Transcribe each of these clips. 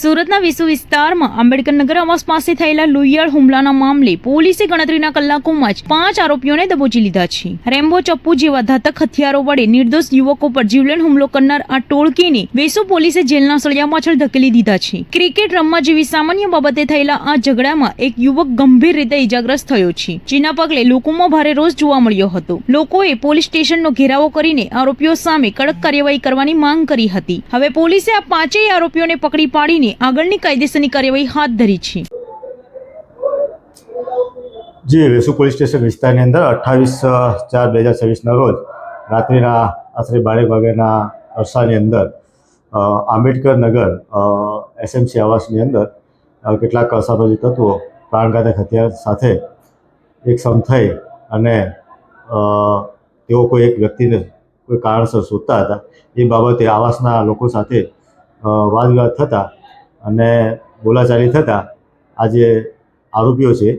સુરતના વિસુ વિસ્તારમાં આંબેડકર નગર આવાસ પાસે થયેલા લોહિયાળ હુમલાના મામલે પોલીસે ગણતરીના કલાકોમાં જ 5 આરોપીઓને દબોચી લીધા છે. રેમ્બો ચપ્પુ જેવા ઘાતક હથિયારો વડે નિર્દોષ યુવકો પર જીવલેણ હુમલો કરનાર આ ટોળકીને વિસુ પોલીસે જેલના સળિયા પાછળ ધકેલી દીધા છે. ક્રિકેટ રમવા જેવી સામાન્ય બાબતે થયેલા આ ઝઘડામાં એક યુવક ગંભીર રીતે ઇજાગ્રસ્ત થયો છે, જેના પગલે લોકોમાં ભારે રોષ જોવા મળ્યો હતો. લોકોએ પોલીસ સ્ટેશનનો ઘેરાવો કરીને આરોપીઓ સામે કડક કાર્યવાહી કરવાની માંગ કરી હતી. હવે પોલીસે આ 5 આરોપીઓને પકડી પાડીને આગળની કાયદેસરની કાર્યવાહી હાથ ધરી છે. જી વેસુ પોલીસ સ્ટેશન વિસ્તારની અંદર 28/4/2026ના રોજ રાત્રિના આશરે 12 વાગ્યાના અરસાની અંદર આંબેડકર નગર એસએમસી આવાસની અંદર કેટલાક અસામાજિક તત્વો પ્રાણઘાતક હથિયાર સાથે એકસમ થઈ અને તેઓ કોઈ એક વ્યક્તિને કોઈ કારણસર શોધતા હતા. એ બાબતે આવાસના લોકો સાથે વાદવિવાદ થતા અને બોલાચાલી થતાં આ જે આરોપીઓ છે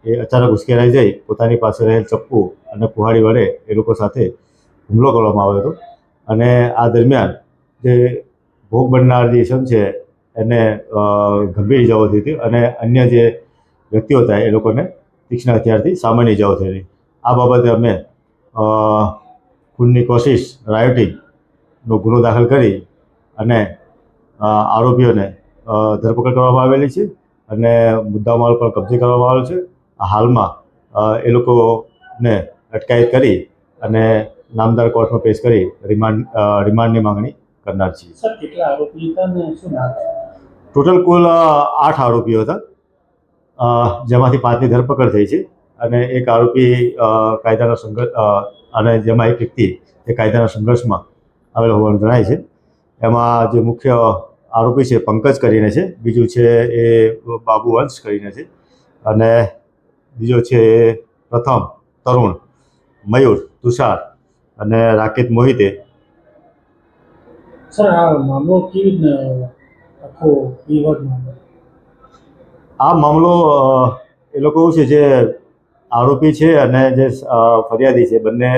એ અચાનક ઉશ્કેરાઈ જઈ પોતાની પાસે રહેલ ચપ્પુ અને કુહાડી વડે એ લોકો સાથે હુમલો કરવામાં આવ્યો હતો. અને આ દરમિયાન જે ભોગ બનનાર જે ઇસમ છે એને ગંભીર ઇજાઓ થઈ હતી અને અન્ય જે વ્યક્તિઓ હતા એ લોકોને તીક્ષ્ણ હથિયારથી સામાન્ય ઇજાઓ થયેલી. આ બાબતે અમે ખૂનની કોશિશ રાયોટિંગનો ગુનો દાખલ કરી અને આરોપીઓને ધરપકડ કરવામાં આવેલી છે અને મુદ્દામાલ પર કબજે કરવામાં આવેલો છે. હાલમાં એ લોકોને અટકાયત કરી અને નામદાર કોર્ટમાં પેશ કરી રિમાન્ડની માંગણી કરનાર છીએ. સર, કેટલા આરોપી હતા અને શું નામ છે? ટોટલ કુલ 8 આરોપીઓ હતા, જેમાંથી 5ની ધરપકડ થઈ છે અને એક આરોપી કાયદાના સંઘર્ષ અને જેમાં એક વ્યક્તિ એ કાયદાના સંઘર્ષમાં આવેલો હોવાનું જણાય છે. એમાં જે મુખ્ય આરોપી છે પંકજ કરીને છે, બીજું છે એ બાબુ વંશ કરીને છે અને બીજો છે એ પ્રથમ તરુણ, મયુર, તુષાર અને રાકેત મોહિતે. સર, આ મામલો કેવી આખો વિવાદ મામલો? આ મામલો એ લોકો એવું છે જે આરોપી છે અને જે ફરિયાદી છે બંને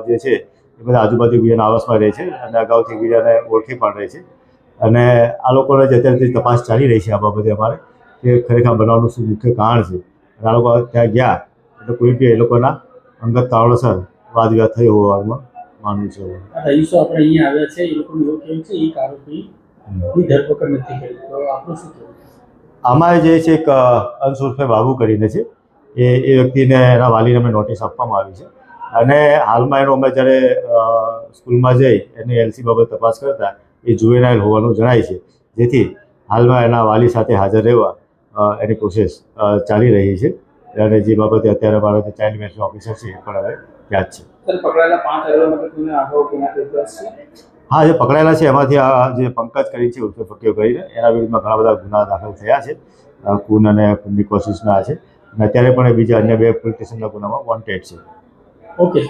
જે છે એ બધા આજુબાજુ બીજાના આવાસમાં રહે છે અને અગાઉથી બીજાને ઓળખી પણ રહે છે. અને આ લોકોને જે અત્યારથી તપાસ ચાલી રહી છે આ બાબતે અમારે કે ખરેખર બનાવનું શું મુખ્ય કારણ છે. અને આ લોકો ત્યાં ગયા એટલે કોઈ બી એ લોકોના અંગત કારણોસર વાદવિવાદ થયો હોવાનું માનવું છે. રહીશો આપણે અહીંયા આવ્યા છે, એ લોકોનું એવું કહેવું છે એક આરોપીની ધરપકડ નથી કરી, તો આપણું શું કહેવું? આમાં જે છે એક અંશ ઉર્ફે બાબુ કરીને છે એ વ્યક્તિને એના વાલીને અમે નોટિસ આપવામાં આવી છે અને હાલમાં એનો અમે જ્યારે સ્કૂલમાં જઈ એની એલસી બાબત તપાસ કરતા એ જુવેનાઇલ હોવાનું જણાય છે, જેથી હાલમાં એના વાલી સાથે હાજર રહેવા એની પ્રોસેસ ચાલી રહી છે. અને જે બાબતે અત્યારે મારા જે ચાઇલ્ડ વેલફેર ઓફિસર છે એ પણ હવે ત્યાં જ છે. સર, પકડાયેલા 5 આરોપીઓમાં કોઈને આગળ ગુના કેસ છે? હા, જે પકડાયેલા છે એમાંથી આ જે પંકજ કરી છે ઉર્ફે ફકીઓ કરીને એના વિરુદ્ધમાં ઘણા બધા ગુના દાખલ થયા છે. ખૂન અને ખૂનની કોશિશના છે અને અત્યારે પણ બીજા અન્ય 2 પોલીસ સ્ટેશનના ગુનામાં વોન્ટેડ છે. ઓકે.